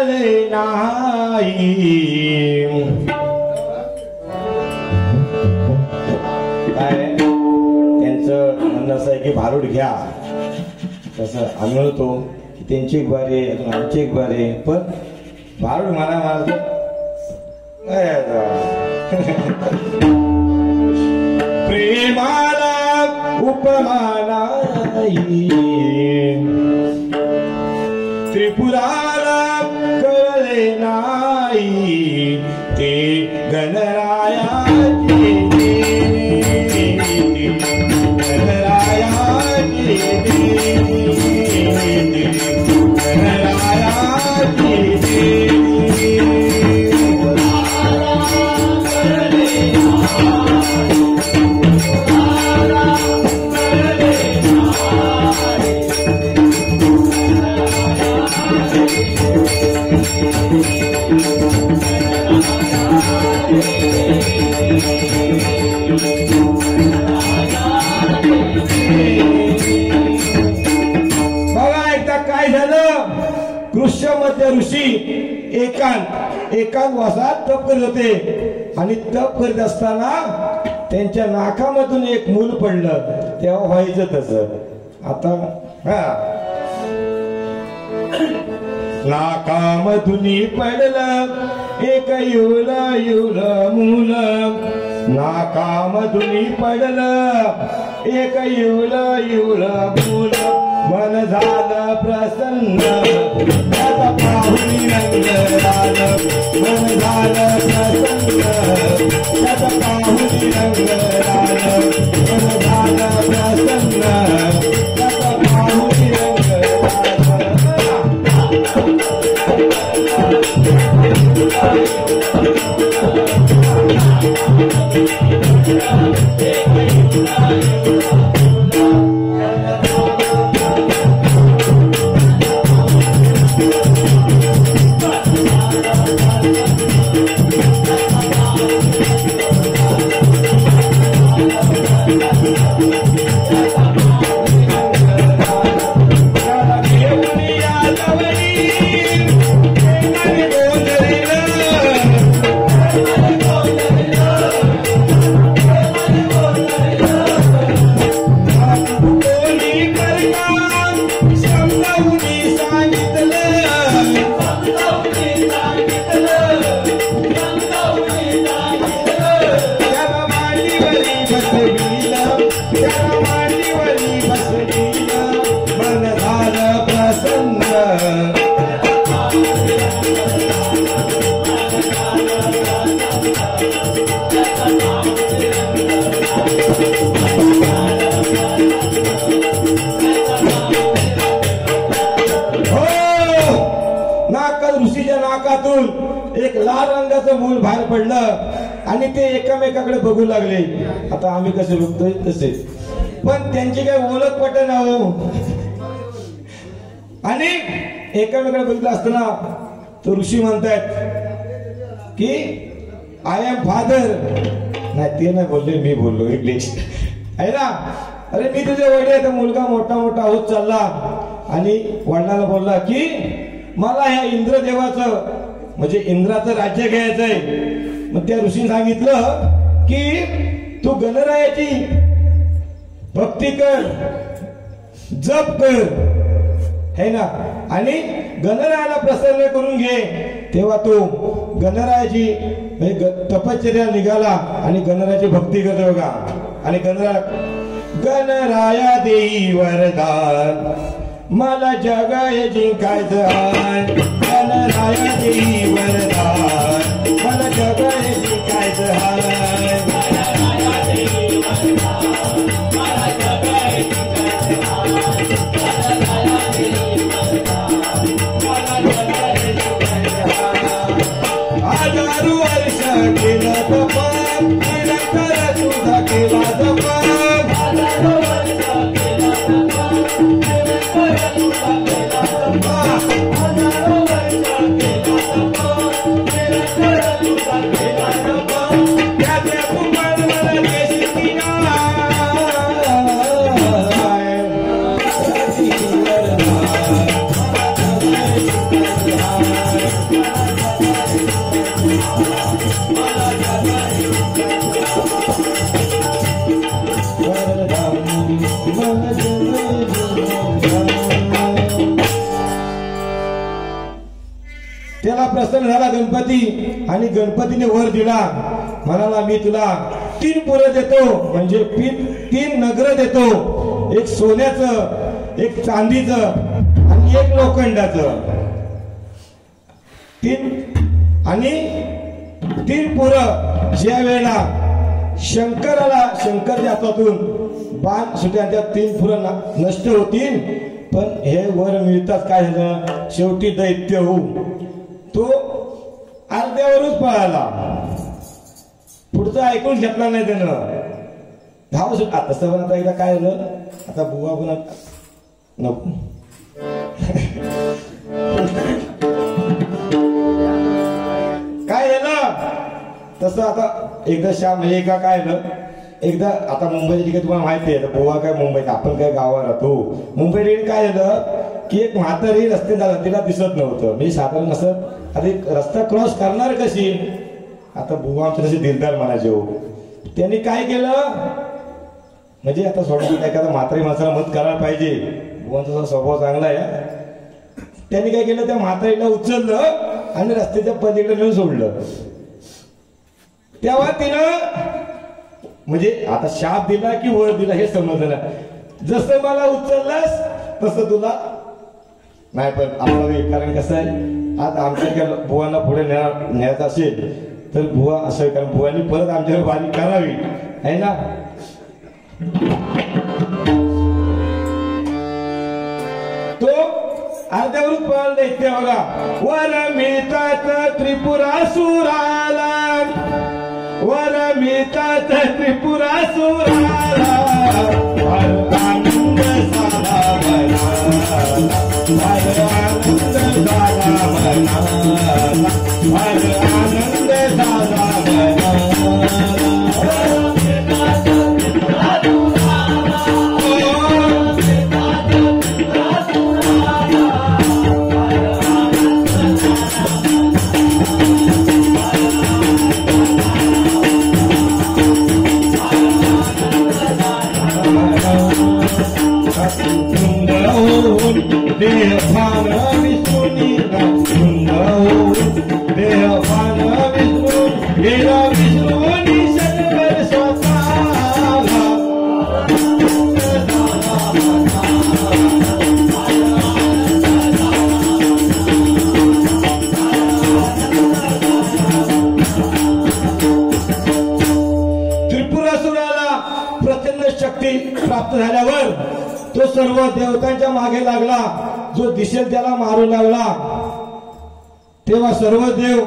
कळले नाही. काय त्यांचं म्हणणं असं आहे की भारूड घ्या, तसं आम्ही म्हणतो की त्यांची एक बारी अजून आमची एक बारी, पण भारूड मला प्रेमाला उपमा नाही, त्रिपुराला कळले नाही ते गणरायाचे, गणरायाचे, गणरायाचे. बघा एकदा काय झालं, कृष्णमध्ये ऋषी एकांत वासात तप करत होते आणि तप करीत असताना त्यांच्या नाकामधून एक मूल पडलं. तेव्हा व्हायचं तसं. आता नाकामधून पडलं एक युल मूल, नाकामधून पडलं एक युल मूल. मन झालं प्रसन्न त्याचा पाहुणी रंग झालं, मन झालं प्रसन्न त्याचा पाहुणी रंग झालं, मन झालं प्रसन्न त्याचा पाहुणी रंग एक लाल रंगाचं मूल बाहेर पडलं आणि ते एकमेकाकडे बघू लागले. आता आम्ही कसे बघतोय तसे, पण त्यांची काही ओळख पटत ना हो. आणि एकमेकाकडे बघितलं असताना तो ऋषी म्हणतायत की आय एम फादर. नाही ते नाही बोलले, मी बोललो इंग्लिश आहे ना. अरे मी तुझे वडील आहे. तर मुलगा मोठा होत चालला आणि वडिलाला बोलला की मला ह्या इंद्रदेवाचं म्हणजे इंद्राचं राज्य घ्यायचंय. मग त्या ऋषीने सांगितलं की तू गणरायाची भक्ती कर, जप कर है ना, आणि गणरायाला प्रसन्न करून घे. तेव्हा तो गणरायाची तपश्चर्या निघाला आणि गणरायाची भक्ती करतो बघा. आणि गणराया देई वरदान मला जग जिंकायचं आहे. गणराया देई वरदान मला जग जिंकायचं आहे. गणराया देई वरदान मला जग जिंकायचं आहे. गणराया देई वरदान मला जग जिंकायचं आहे. हजारो वर्ष केलं तप निरंतर तुझा केला जप. हजारो वर्ष केलं तप निरंतर तुझा केला जप. हजारो वर्ष केलं तप निरंतर तुझा केला जप. त्याचे कुंभल मला देशी किनार त्याला प्रसन्न झाला गणपती आणि गणपतीने वर दिला. म्हणाला मी तुला 3 पुरं देतो, म्हणजे 3 नगर देतो, एक सोन्याचं, एक चांदीचं आणि एक लोखंडाचं. 3 पुरं ज्या वेळेला शंकरच्या हातातून बाण सुट्या त्या 3 पुरं नष्ट होतील. पण हे वर मिळतात काय झालं, शेवटी दैत्य होऊ तो अर्ध्यावरच पळाला, पुढचं ऐकून घेतला नाही त्यानं, धाव सुटला. तसं पण आता एकदा काय झालं, आता बुवा पण नको काय झालं तसं. आता एकदा श्याम म्हणजे का काय झालं, एकदा आता मुंबईच्या ठिकाणी तुम्हाला माहिती आहे, बुवा काय मुंबईत, आपण काय गावात राहतो. मुंबई ठिकाणी काय झालं की एक म्हातारी रस्ते झाला, तिला दिसत नव्हतं. मी साधारण असं आता एक रस्ता क्रॉस करणार कशी, आता बुवा आमच्या तसे दिलदार म्हणायचे हो. त्यांनी काय केलं, म्हणजे आता सोडून एखादा म्हातारी माणसाला मदत करायला पाहिजे, बुवांचा स्वभाव चांगला आहे. त्यांनी काय केलं, त्या म्हातारीला उचललं आणि रस्त्याच्या पलीकडे नेऊन सोडलं. तेव्हा तिनं म्हणजे आता शाप दिला की वर दिला हे समजलं, जसं मला उचललास तसं तुला नाही. पण आपलं कारण कसं आहे, आज आमच्या बुवांना पुढे न्यायचं असेल तर बुवा असं, कारण बुवांनी परत आमच्यावर वारी करावी आहे ना. तो अर्ध्यावरून पळाला दैत्य बघा. वर मिळतात त्रिपुरासुराला, वर मिळतात त्रिपुरासुराला, आनंद झाला आनंद प्राप्त झाल्यावर तो सर्व देवतांच्या मागे लागला, जो दिसेल त्याला मारू लागला. तेव्हा सर्व देव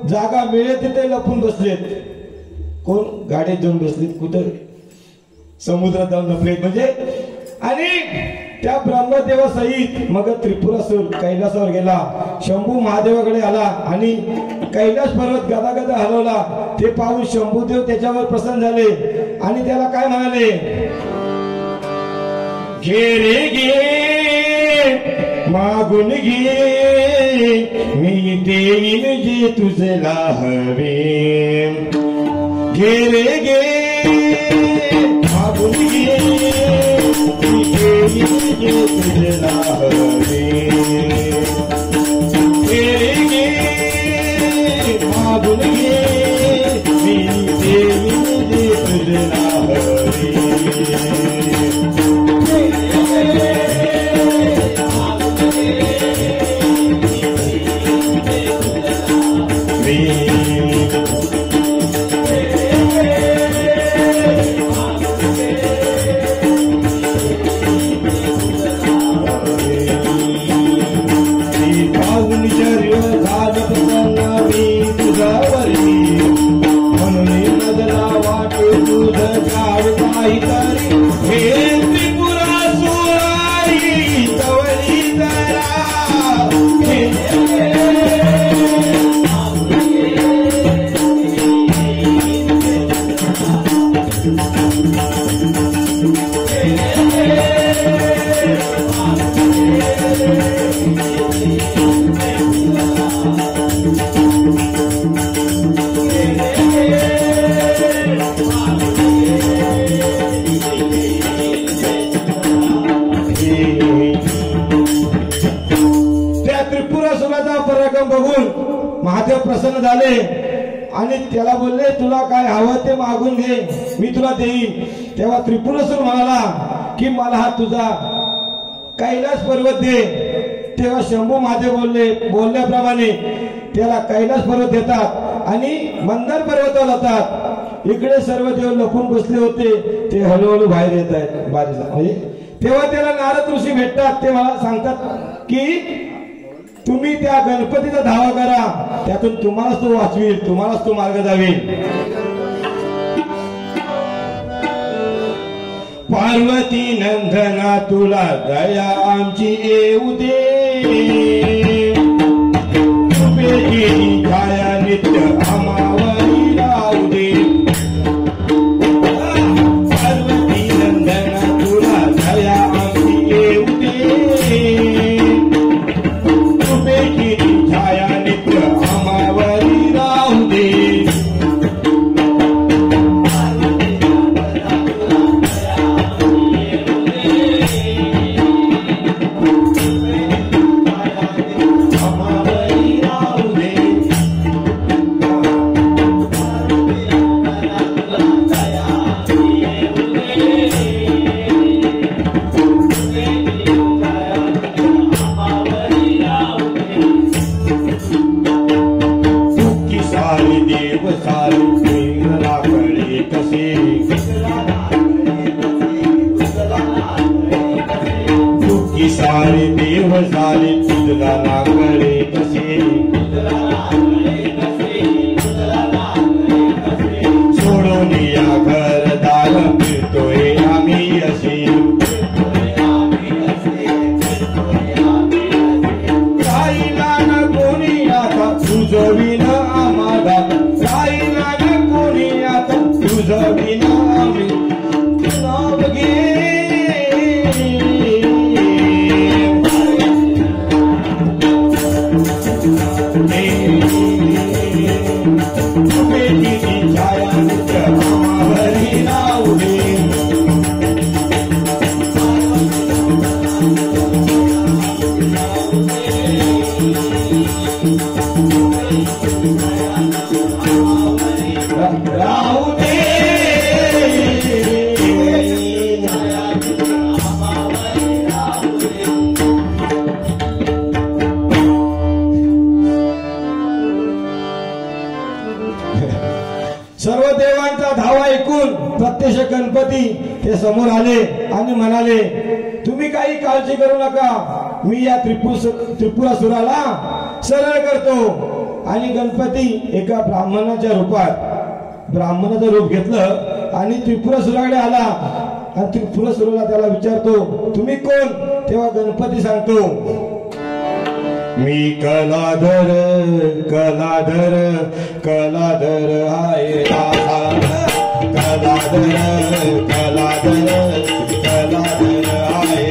जागा मिळेल तिथे लपून बसलेत. कोण गाडीत जाऊन बसलेत, कुठं समुद्रात जाऊन लपलेत म्हणजे. आणि त्या ब्रह्मदेवासहित मग त्रिपुरासूर कैलासावर गेला, शंभू महादेवाकडे आला आणि कैलास पर्वत गदागदा हलवला. ते पाहून शंभूदेव त्याच्यावर प्रसन्न झाले आणि त्याला काय म्हणाले, घे रे घे मागून घे, मी देईन जे तुझला हवे. घे रे घे मागून घे, मी देईन जे तुझला हवे. घे रे घे मागून घे, मी देईन जे तुझला हवे. Yeah. कार्यक्रम बघून महादेव प्रसन्न झाले आणि त्याला बोलले तुला काय हवं ते मागून घे मी तुला देईन. तेव्हा त्रिपुरासूर म्हणाला की मला हा तुझा कैलास पर्वत दे. तेव्हा शंभू महादेव बोलल्याप्रमाणे त्याला कैलास पर्वत देतात आणि मंदार पर्वतावर जातात. इकडे सर्व देव लपून बसले होते ते हळूहळू बाहेर येत आहेत म्हणजे तेव्हा त्याला नारद ऋषी भेटतात. ते मला सांगतात की तुम्ही त्या गणपतीचा धावा करा त्यातून तुम्हालाच तो वाचवील तुम्हालाच तो मार्ग जाईल. पार्वती नंदना तुला दया आमची येऊ दे तुझी छाया नित्य आम्हावरी राहू दे. पार्वती नंदना तुला दया आमची येऊ दे तुझी छाया नित्य आम्हावरी राहू दे. सारे देव सारे तुझला नागळे कसे सोडून या घरदार फिरतोय आम्ही असे. राहिला न कोणी आता तुझं विन आम्हाला राहिला न कोणी आता तुझं विन आम्ही नाव घे. सर्व देवांचा धावा ऐकून प्रत्यक्ष गणपती ते समोर आले आणि म्हणाले तुम्ही काही काळजी करू नका मी या त्रिपुरासुराला सरळ करतो. आणि गणपती एका ब्राह्मणाचं रूप घेतलं आणि त्रिपुरासुराकडे आला आणि त्रिपुरासुराला त्याला विचारतो तुम्ही कोण. तेव्हा गणपती सांगतो मी कलाधर कलाधर कलाधर आहे कलाधर कलाधर कलाधर आहे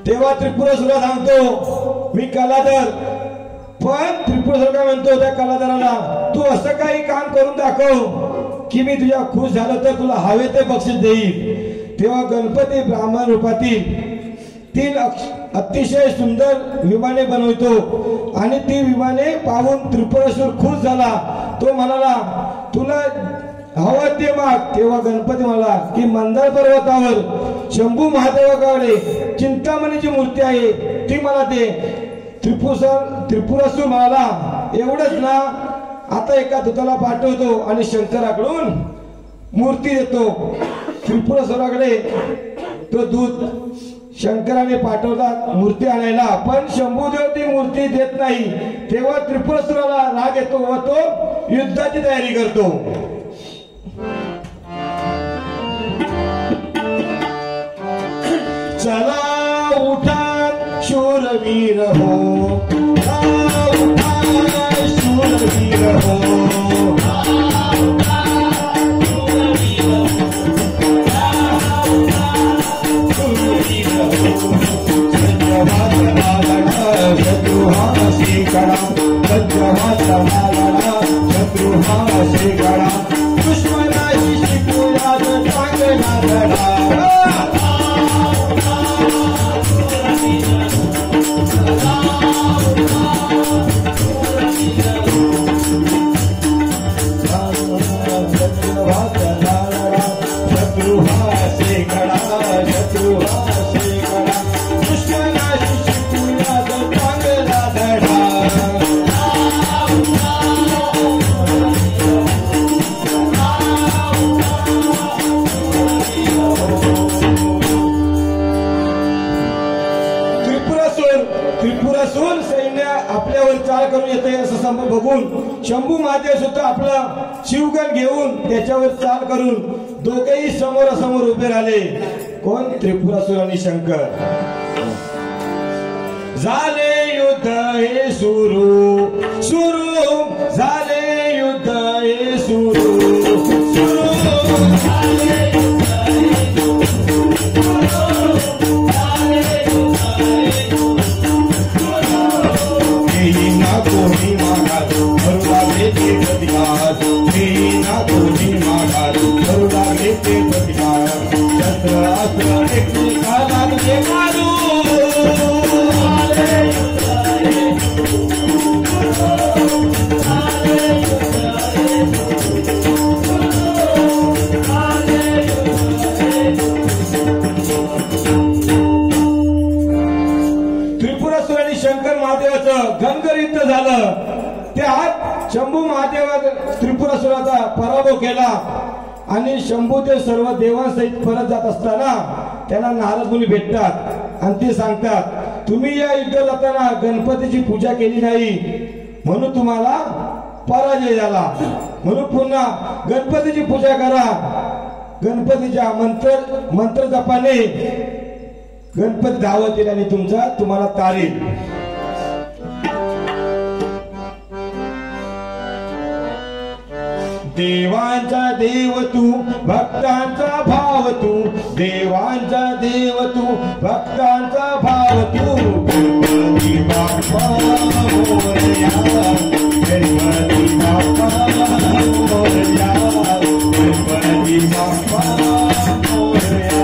तेव्हा त्रिपुरासुरा सांगतो मी कलाधर. पण त्रिपुरासुर काय म्हणतो त्या कलाधराला तू असं काही काम करून दाखव की मी तुझ्या खुश झालं तर तुला हवे ते बक्षीस देईल. तेव्हा गणपती ब्राह्मण रूपातील 3 अतिशय सुंदर विमाने बनवतो आणि ती विमाने पाहून त्रिपुरासुर खुश झाला. तो म्हणाला तुला हवं ते माग. तेव्हा गणपती म्हणाला की मंदार पर्वतावर शंभू महादेवाकडे चिंतामणीची मूर्ती आहे ती मला दे. त्रिपुरासुर म्हणाला एवढंच ना आता एका दूताला पाठवतो आणि शंकराकडून मूर्ती देतो. त्रिपुरासुराकडे तो दूत शंकराने पाठवतात मूर्ती आणायला पण शंभूदेव ती मूर्ती देत नाही. तेव्हा त्रिपुरासुराला राग येतो व तो युद्धाची तयारी करतो. शूरवीर हो, शूरवीर हो, शत्रुहासी गडा, वज्रवाचा मालडा, शत्रुहासी गडा, दुश्मनाशी शिकूया चांगला धडा. शत्रुहासी गडा, शत्रुहासी गडा, दुश्मनाशी शिकूया चांगला धडा. त्रिपुरासूर सैन्य आपल्यावर चाल करून येते असं समोर बघून शंभू महादेव सुद्धा आपला शिवगण घेऊन त्याच्यावर चाल करून दोघेही समोरासमोर उभे राहिले. कोण? त्रिपुरासूर आणि शंकर. झाले युद्ध हे सुरू, सुरू झाले युद्ध हे सुरू, सुरू झाले युद्ध हे कोणी मागात करू लागले ते प्रतिकार, ना कोणी मागात करू लागले ते प्रतिकार. शस्त्र अस्त्र एकमेकाला लागले मारू, त्रिपुरासूर आणि शंकर महादेवाचं घनघर युद्ध झालं. त्यात शंभू महादेवाने त्रिपुरासुराचा पराभव केला आणि शंभूदेव सर्व देवांसहित परत जात असताना त्यांना नारद मुनी भेटतात आणि ते सांगतात, तुम्ही या युद्ध जाताना गणपतीची पूजा केली नाही म्हणून तुम्हाला पराजय झाला, म्हणून पुन्हा गणपतीची पूजा करा. गणपतीच्या मंत्र जपाने गणपती धावत येईल आणि तुम्हाला तारेल. देवांचा देव तू, भक्तांचा भाव तू, देवांचा देव तू, भक्तांचा भाव तू. गणपती बाप्पा मोरया, गणपती बाप्पा मोरया, गणपती बाप्पा मोरया.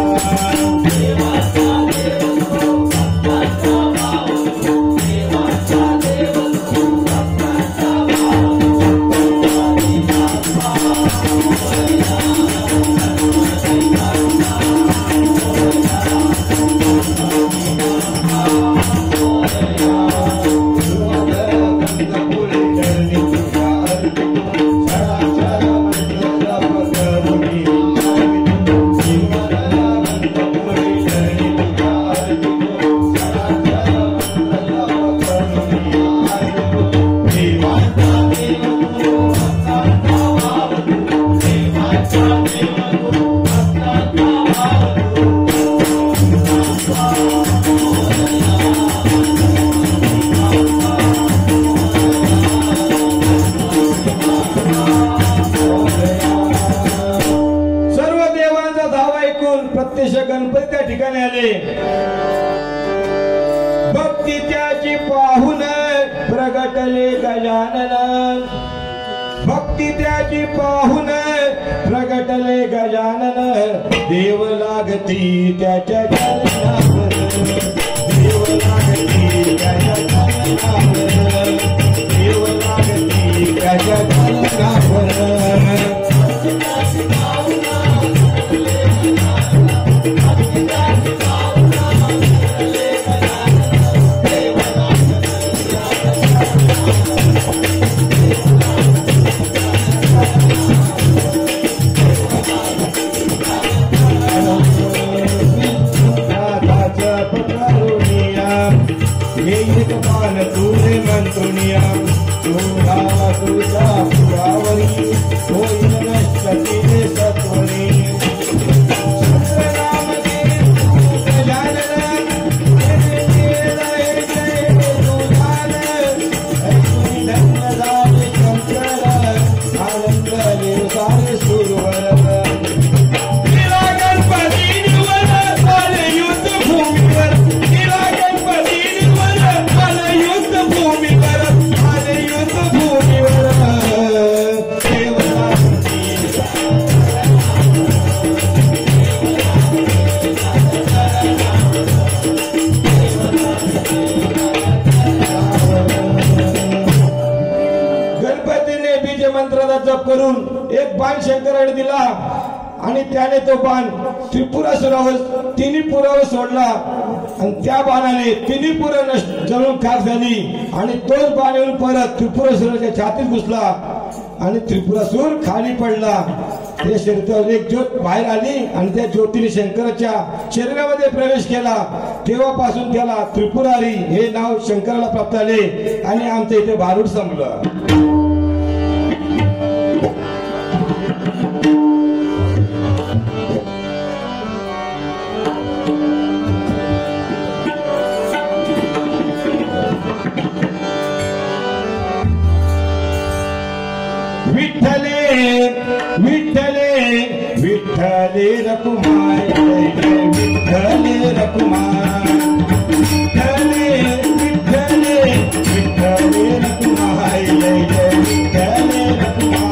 गणपती त्या ठिकाणी आले. भक्ती त्याची पाहून प्रगटले गजानन, भक्ती त्याची पाहून प्रगटले गजानन. देव लागती त्याच्या चरणावर, देव लागती त्याच्या चरणावर, देव लागती त्याच्या चरणावर. आणि त्याने तो बाण त्रिपुरासुरावर तिन्ही पुरावर सोडला आणि त्या बाणाने तिन्ही पुरं जळून खाक झाली आणि तोच बाण येऊन परत त्रिपुरासुराच्या छातीत घुसला आणि त्रिपुरासूर खाली पडला. त्या शरीरावर एक ज्योत बाहेर आली आणि त्या ज्योतीने शंकराच्या शरीरामध्ये प्रवेश केला. तेव्हापासून त्याला त्रिपुरारी हे नाव शंकराला प्राप्त झाले आणि आमचं इथे भारूड संपलं. विठ्ठले विठ्ठले रकुमार विठ्ठले रकुमार विठ्ठले विठ्ठले विठ्ठले रकुमार विठ्ठले रकुमार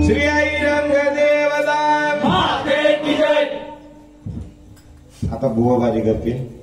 श्री आई रंगदेवता. आता बुवा बाजी करते.